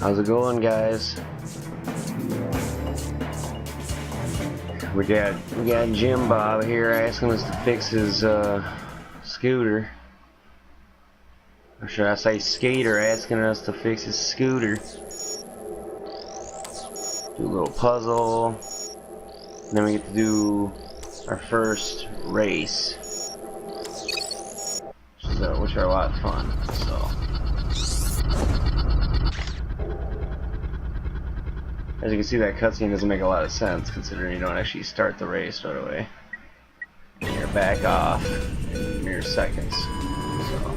How's it going, guys? We got Jim Bob here asking us to fix his scooter. Or should I say skater, asking us to fix his scooter. Do a little puzzle. And then we get to do our first race. Which are a lot of fun, so. As you can see, that cutscene doesn't make a lot of sense considering you don't actually start the race right away. And you're back off in mere seconds. So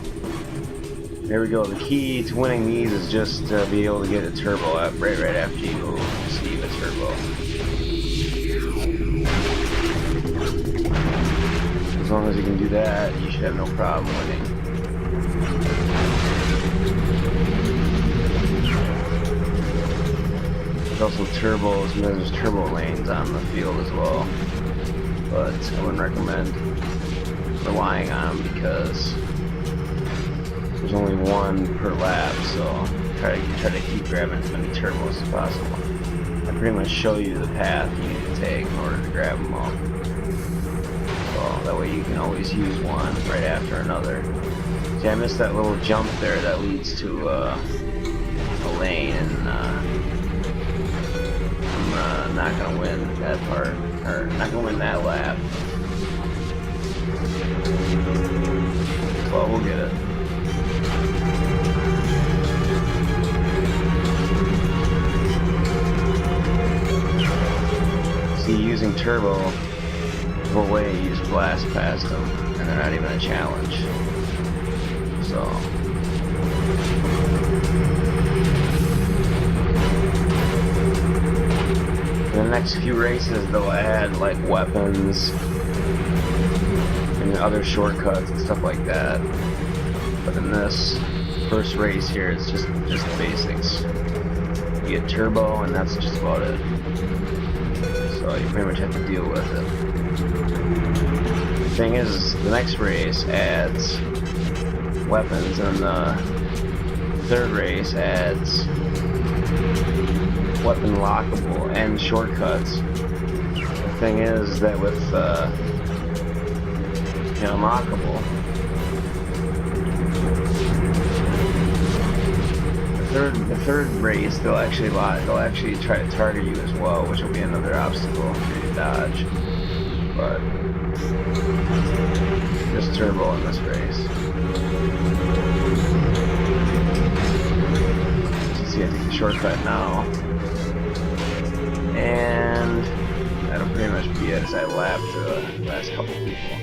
there we go. The key to winning these is just to be able to get a turbo up right after you receive a turbo. As long as you can do that, you should have no problem winning. There's also turbos, and there's turbo lanes on the field as well. But I wouldn't recommend relying on them because there's only one per lap, so try to keep grabbing as many turbos as possible. I pretty much show you the path you need to take in order to grab them all. So that way you can always use one right after another. See, I missed that little jump there that leads to a lane, and I'm not gonna win that part, or not gonna win that lap. Well, we'll get it. See, using turbo, the way you just blast past them, and they're not even a challenge. So. In the next few races, they'll add like weapons and other shortcuts and stuff like that. But in this first race here, it's just the basics. You get turbo, and that's just about it. So you pretty much have to deal with it. The thing is, the next race adds weapons, and the third race adds weapon lockable and shortcuts. The thing is that with unlockable, the third race they'll actually try to target you as well, which will be another obstacle for you to dodge. But just turbo in this race. See, I take the shortcut now. And that'll pretty much be it as I lap the last couple people.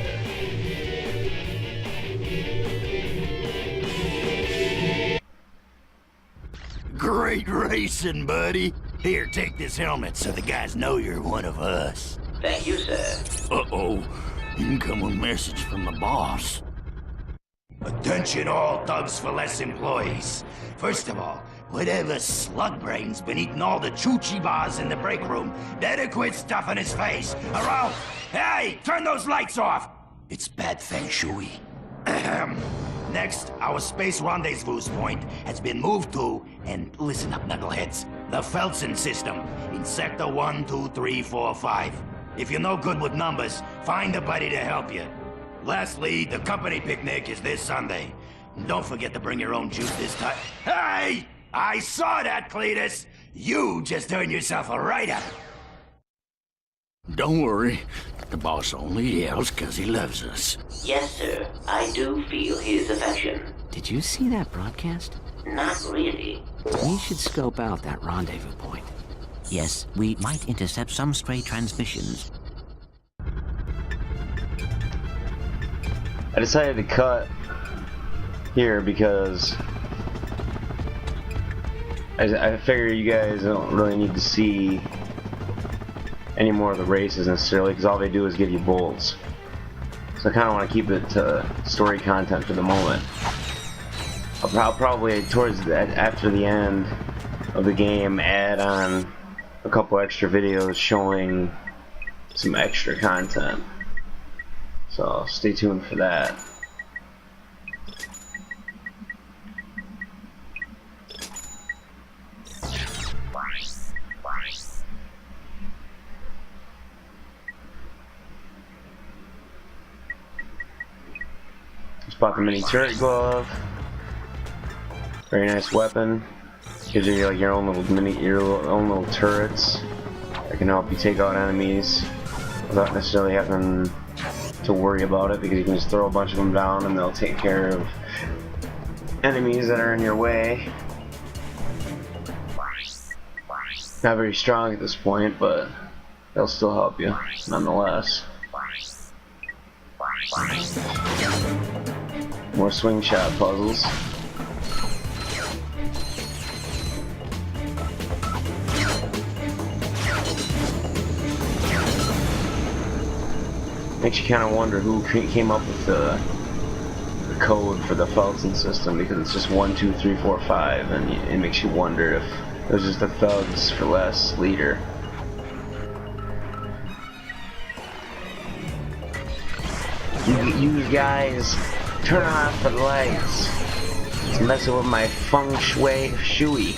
Great racing, buddy. Here, take this helmet so the guys know you're one of us. Thank you, sir. Uh-oh. Income a message from the boss. Attention all Thugs for Less employees. First of all, whatever slug brain's been eating all the choochie bars in the break room, better quit stuffing his face, or else... Hey, turn those lights off! It's bad feng shui. Next, our space rendezvous point has been moved to, and listen up, knuckleheads, the Felsen system in Sector 1, 2, 3, 4, 5. If you're no good with numbers, find a buddy to help you. Lastly, the company picnic is this Sunday. Don't forget to bring your own juice this time. Hey! I saw that, Cletus! You just turned yourself right up. Don't worry. The boss only yells because he loves us. Yes, sir. I do feel his affection. Did you see that broadcast? Not really. We should scope out that rendezvous point. Yes, we might intercept some stray transmissions. I decided to cut here because I figure you guys don't really need to see any more of the races necessarily, because all they do is give you bolts. So I kind of want to keep it to story content for the moment. I'll probably after the end of the game add on a couple extra videos showing some extra content. So stay tuned for that. bought the mini turret glove. Very nice weapon. Gives you like your own little turrets that can help you take out enemies without necessarily having to worry about it, because you can just throw a bunch of them down and they'll take care of enemies that are in your way. Not very strong at this point, but they'll still help you nonetheless. More swing shot puzzles. Makes you kind of wonder who came up with the code for the Felton system, because it's just 1, 2, 3, 4, 5, and it makes you wonder if it was just a thugs for less leader. You guys, turn off the lights. It's messing with my feng shui.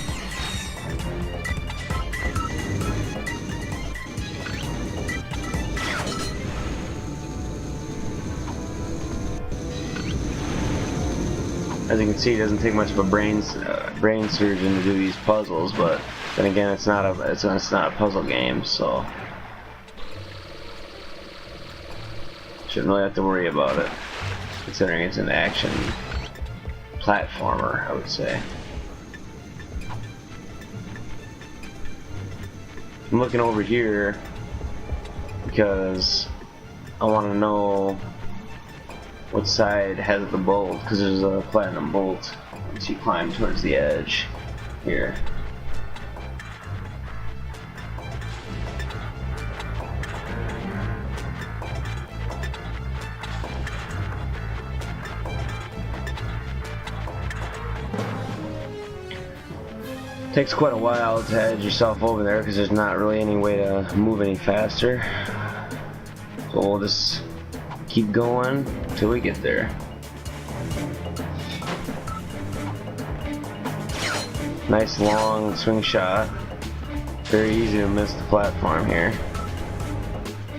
As you can see, it doesn't take much of a brain surgeon to do these puzzles, but then again, it's not a puzzle game, so shouldn't really have to worry about it, considering it's an action platformer, I would say. I'm looking over here because I want to know what side has the bolt, because there's a platinum bolt once you climb towards the edge here. Takes quite a while to edge yourself over there because there's not really any way to move any faster. So we'll just keep going till we get there. Nice long swing shot. Very easy to miss the platform here.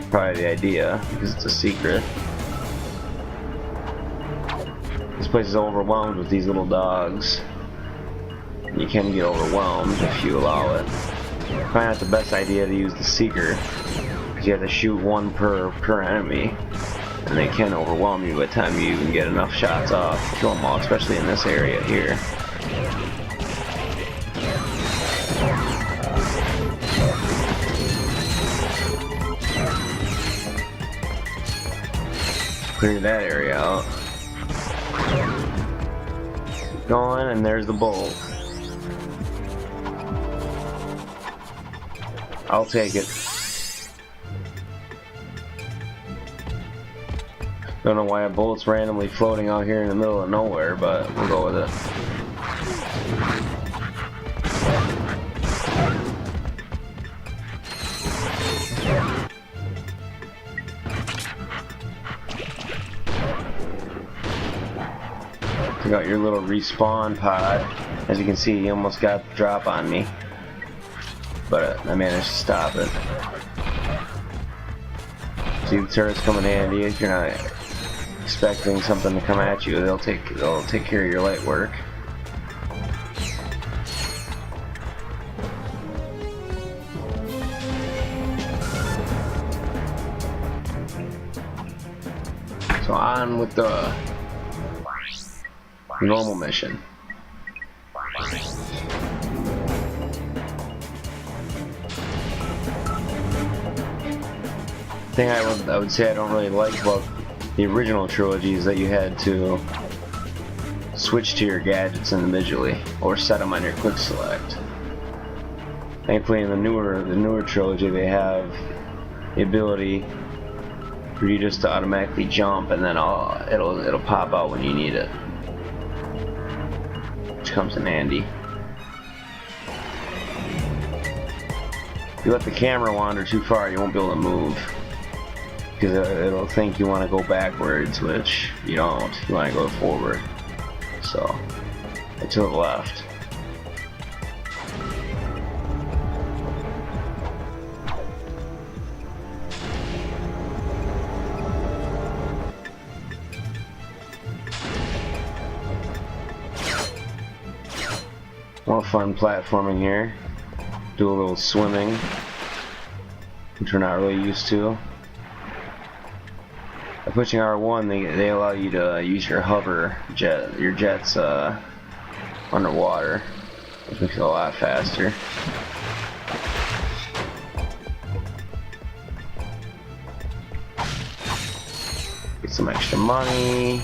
Probably the idea, because it's a secret. This place is overwhelmed with these little dogs. You can get overwhelmed if you allow it. Probably not the best idea to use the seeker, because you have to shoot one per enemy, and they can overwhelm you by the time you even get enough shots off to kill them all, especially in this area here. Clear that area out. Keep going, and there's the bolt. I'll take it. Don't know why a bullet's randomly floating out here in the middle of nowhere, but we'll go with it. Took out your little respawn pod. As you can see, you almost got the drop on me, but I managed to stop it. See, the turrets come in handy if you're not expecting something to come at you. They'll take care of your light work. So on with the normal mission. Thing I would say I don't really like about the original trilogy is that you had to switch to your gadgets individually or set them on your quick select. Thankfully, in the newer trilogy, they have the ability for you just to automatically jump, and then it'll pop out when you need it, which comes in handy. If you let the camera wander too far, you won't be able to move, because it'll think you want to go backwards, which you don't. You want to go forward. So, to the left. More fun platforming here. Do a little swimming, which we're not really used to. By pushing R1, they allow you to use your jets underwater, which makes it a lot faster. Get some extra money.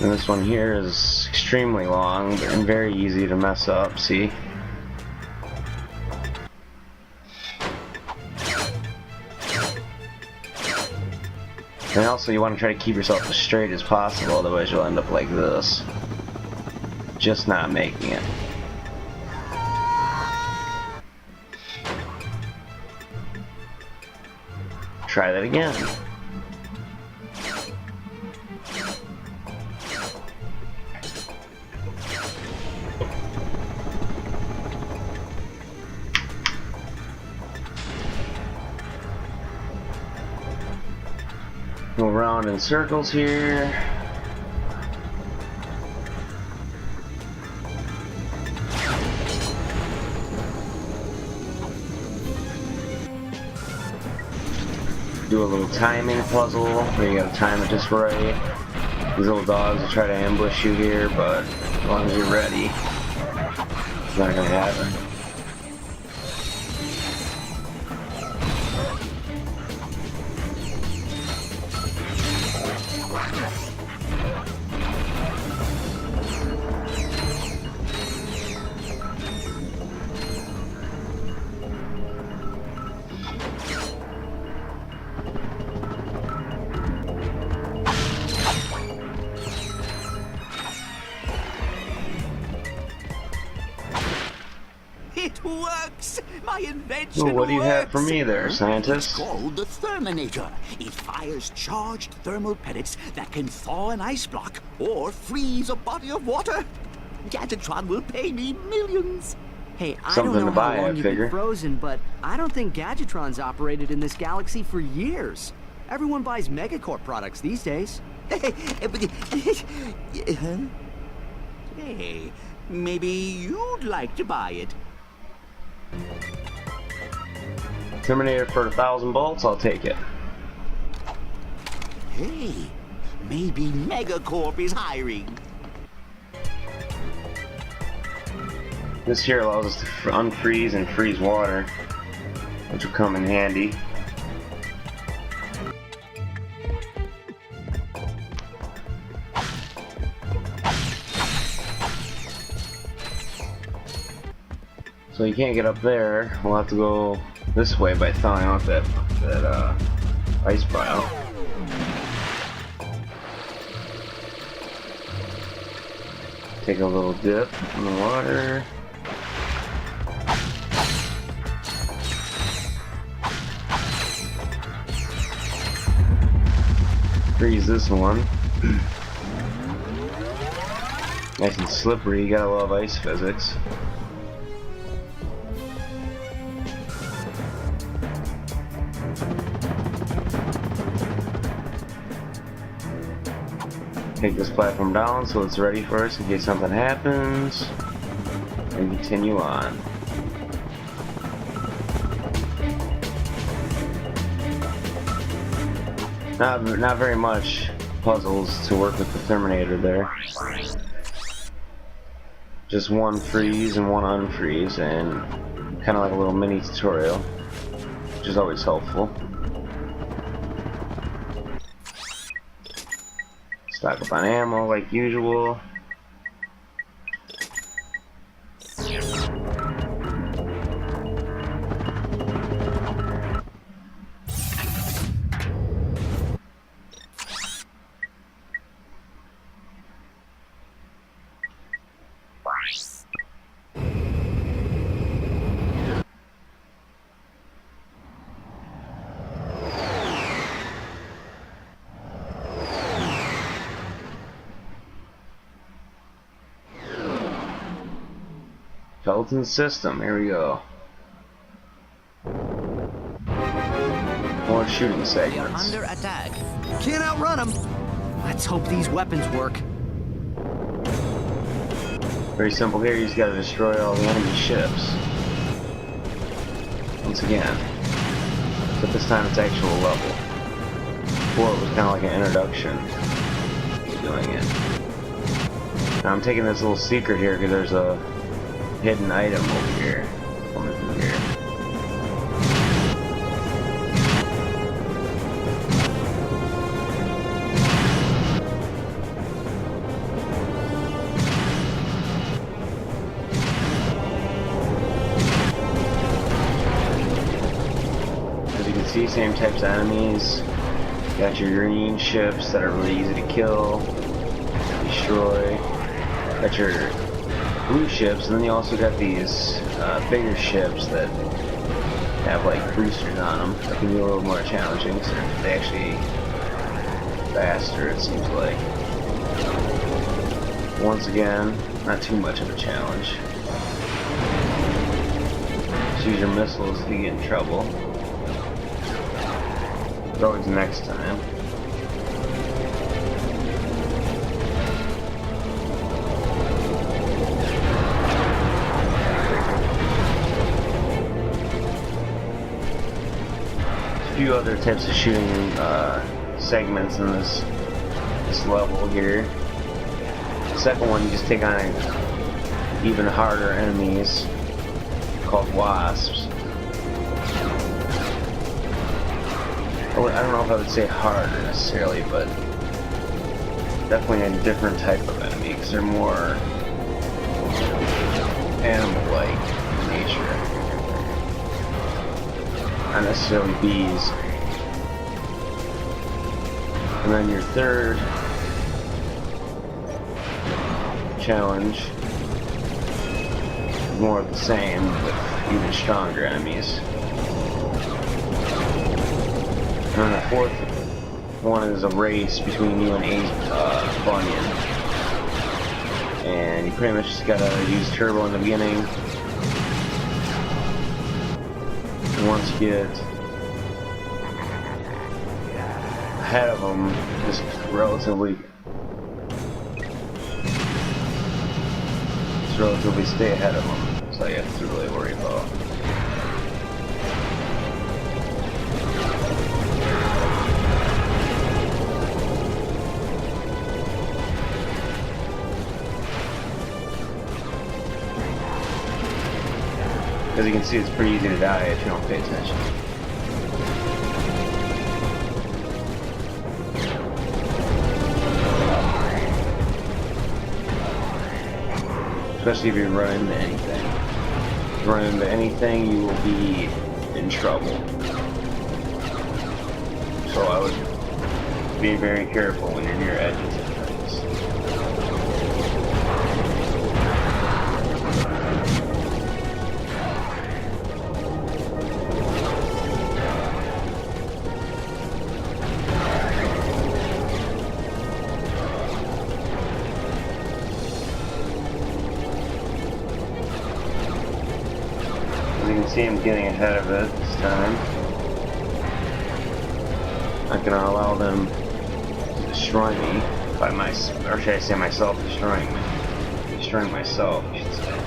And this one here is extremely long and very easy to mess up, see? And also you want to try to keep yourself as straight as possible, otherwise you'll end up like this. Just not making it. Try that again. Go around in circles here. Do a little timing puzzle where you gotta time it just right. These little dogs will try to ambush you here, but as long as you're ready, it's not gonna happen. It works! My invention Well, what do you have for works. me there, scientist? It's called the Therminator. It fires charged thermal pellets that can thaw an ice block or freeze a body of water. Gadgetron will pay me millions. Hey, I Something don't know to buy, how I long you've figure. been frozen, but I don't think Gadgetron's operated in this galaxy for years. Everyone buys Megacorp products these days. Hey, maybe you'd like to buy it. Terminator for 1,000 bolts, I'll take it. Hey, maybe Megacorp is hiring. This here allows us to unfreeze and freeze water, which will come in handy. So you can't get up there. We'll have to go this way by thawing off that ice pile. Take a little dip in the water. Freeze this one. Nice and slippery, you gotta love ice physics. Take this platform down so it's ready for us in case something happens, and continue on. Not very much puzzles to work with the Terminator there. Just one freeze and one unfreeze, and kind of like a little mini tutorial, which is always helpful. Stock up on ammo like usual. Skeleton system, here we go. More shooting You're segments. under attack. Can't outrun them. Let's hope these weapons work. Very simple here, you just gotta destroy all the enemy ships. Once again. But this time it's actual level. Before it was kind of like an introduction to doing it. Now I'm taking this little secret here because there's a hidden item over here. Coming through here. See, same types of enemies. Got your green ships that are really easy to kill, destroy. Got your blue ships, and then you also got these bigger ships that have like boosters on them that can be a little more challenging. So they actually faster, it seems like. Once again, not too much of a challenge. Just use your missiles if you get in trouble. Always next time. A few other types of shooting segments in this level here. The second one, you just take on even harder enemies called wasps. I don't know if I would say harder necessarily, but definitely a different type of enemy because they're more animal-like in nature, not necessarily bees. And then your third challenge is more of the same, with even stronger enemies. And the fourth one is a race between you and Bunyan. And you pretty much just gotta use turbo in the beginning. And once you get ahead of them, just relatively stay ahead of them. That's all you have to really worry about. As you can see, it's pretty easy to die if you don't pay attention. Especially if you run into anything. If you run into anything, you will be in trouble. So I would be very careful when you're near edges of things. You can see I'm getting ahead of it this time. Not gonna allow them to destroy me by or should I say myself destroying myself, I should say.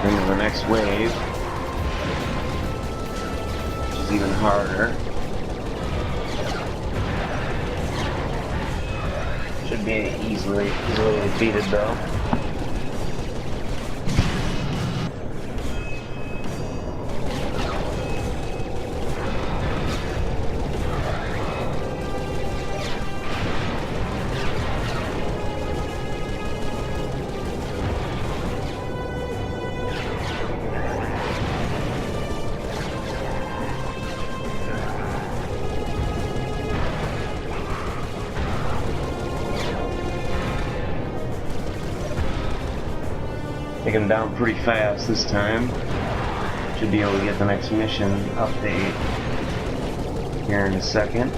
Into the next wave, which is even harder. Should be easily defeated though. Take him down pretty fast this time. Should be able to get the next mission update here in a second.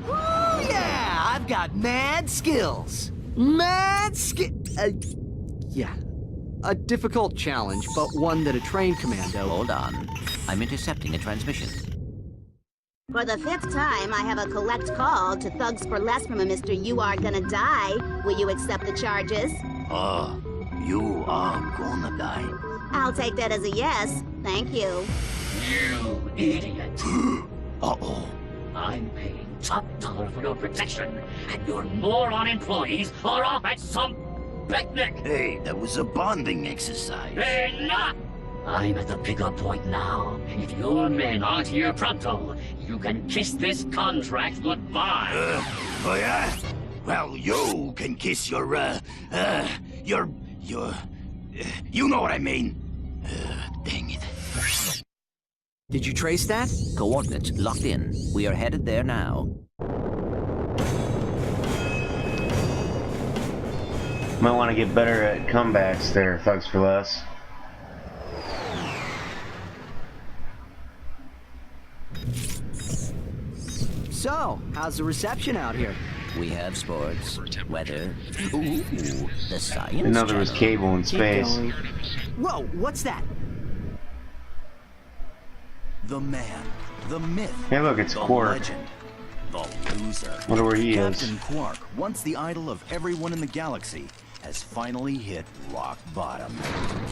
Oh yeah, I've got mad skills. Mad skill. Yeah. A difficult challenge, but one that a trained commando... Hold on. I'm intercepting a transmission. For the 5th time, I have a collect call to Thugs for Less from a Mr. You Are Gonna Die. Will you accept the charges? You are gonna die. I'll take that as a yes. Thank you. You idiot. Uh-oh. I'm paying top dollar for your protection, and your moron employees are off at some picnic. Hey, that was a bonding exercise. They're not! I'm at the pickup point now. If your men aren't here pronto, you can kiss this contract goodbye. Oh yeah? Well, you can kiss your, you know what I mean. Dang it. Did you trace that? Coordinates locked in. We are headed there now. Might want to get better at comebacks there, Thugs for Less. So, how's the reception out here? We have sports, weather. Ooh, the science. I know there was channel. cable in space. Keep going. Whoa, what's that? The man, the myth, Hey look, it's the Quark. legend, the loser. Wonder where he is. Captain Quark, once the idol of everyone in the galaxy, has finally hit rock bottom.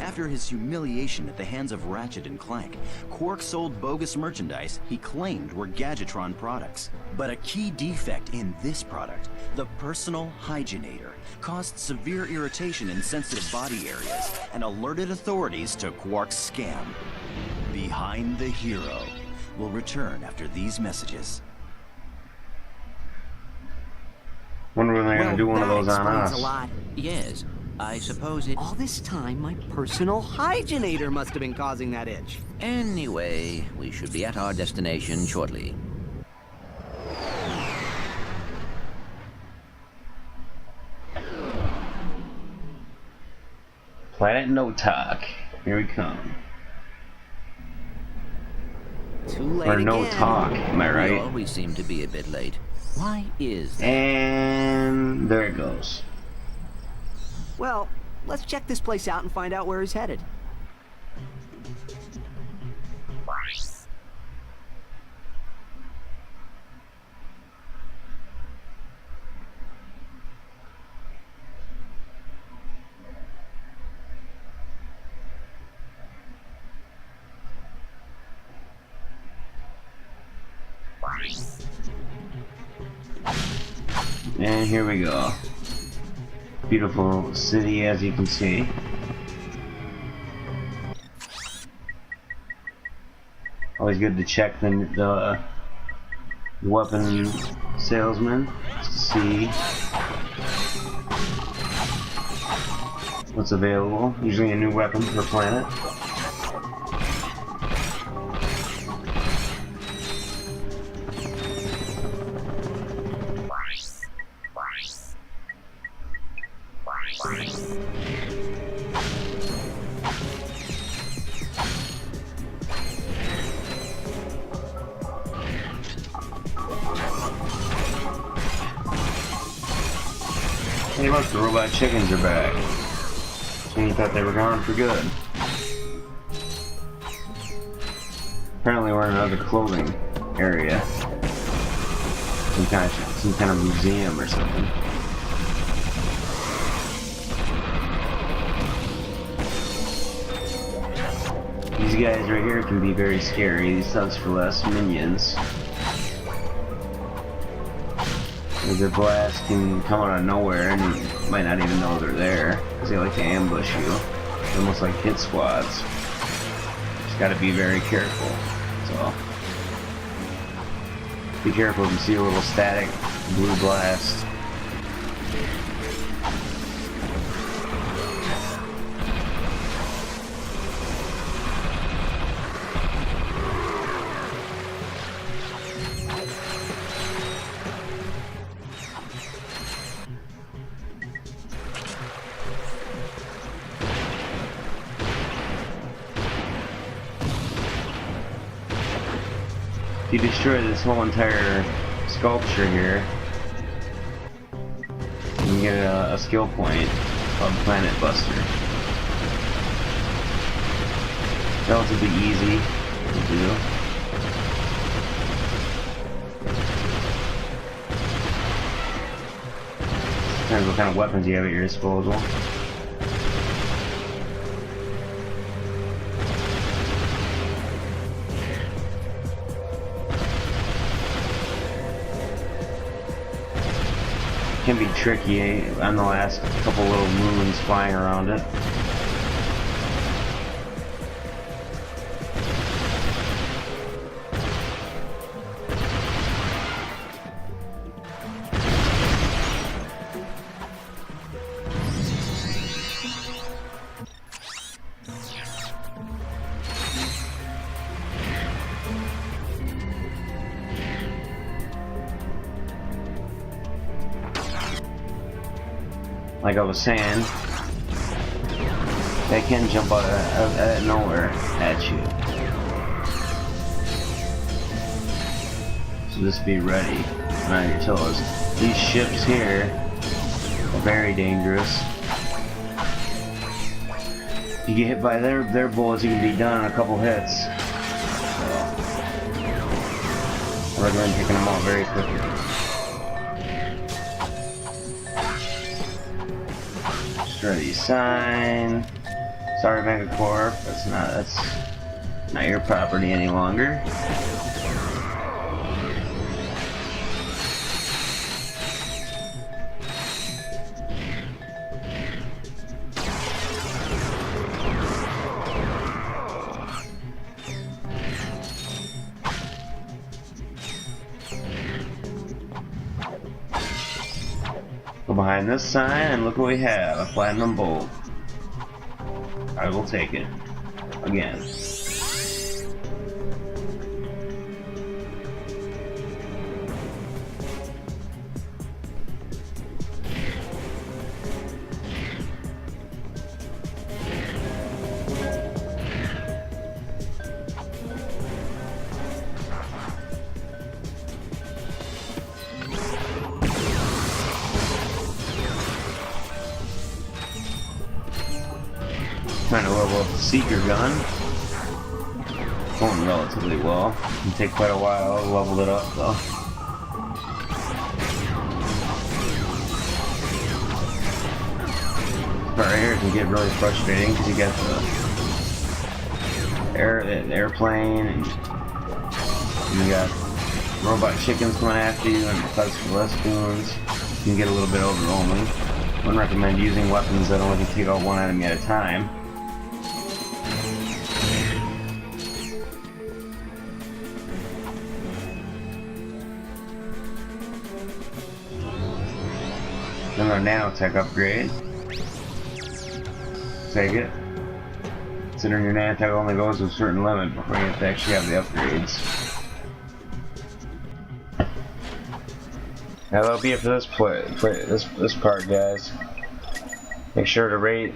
After his humiliation at the hands of Ratchet and Clank, Quark sold bogus merchandise he claimed were Gadgetron products. But a key defect in this product, the personal hygienator, caused severe irritation in sensitive body areas and alerted authorities to Quark's scam. Behind the Hero will return after these messages. Wonder when they're Well, gonna do one of that those on explains us. a lot. Yes, I suppose it... All this time, my personal hygienator must have been causing that itch. Anyway, we should be at our destination shortly. Planet No Talk. Here we come. Too late Or again. No Talk, am I We right? always seem to be a bit late. Why is that? And there it goes. Well, let's check this place out and find out where he's headed. And here we go. Beautiful city, as you can see. Always good to check the weapon salesman to see what's available. Usually a new weapon per planet. Hey look, the robot chickens are back. You thought they were gone for good. Apparently we're in another clothing area. Some kind of museum or something. These guys right here can be very scary. These Thugs for Less minions. Their blast can come out of nowhere and you might not even know they're there because they like to ambush you. It's almost like hit squads. Just gotta be very careful. So be careful if you see a little static blue blast. you destroy this whole entire sculpture here, you can get a skill point called Planet Buster. Relatively easy to do. Depends what kind of weapons you have at your disposal. Can be tricky on the last couple little moons flying around it. Like I was saying, they can jump out of nowhere at you. So just be ready and on your toes. These ships here are very dangerous. If you get hit by their bullets, you can be done in a couple hits. So, I recommend picking them out very quickly. Ready sign. Sorry, Megacorp. That's not your property any longer. Go behind this sign and look what we have, a platinum bolt. I will take it. Again. Trying to level up the Seeker gun. Going relatively well. Can take quite a while to level it up though. Right here can get really frustrating because you got the airplane and you got robot chickens coming after you and thugs for less spoons. You can get a little bit overwhelming. I wouldn't recommend using weapons that only can take out one enemy at a time. Another nanotech upgrade. Take it. Considering your nanotech only goes to a certain limit before you have to actually have the upgrades. Now that'll be it for this this part, guys. Make sure to rate,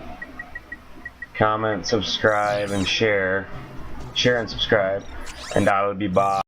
comment, subscribe, and share. Share and subscribe. And I would be Bob.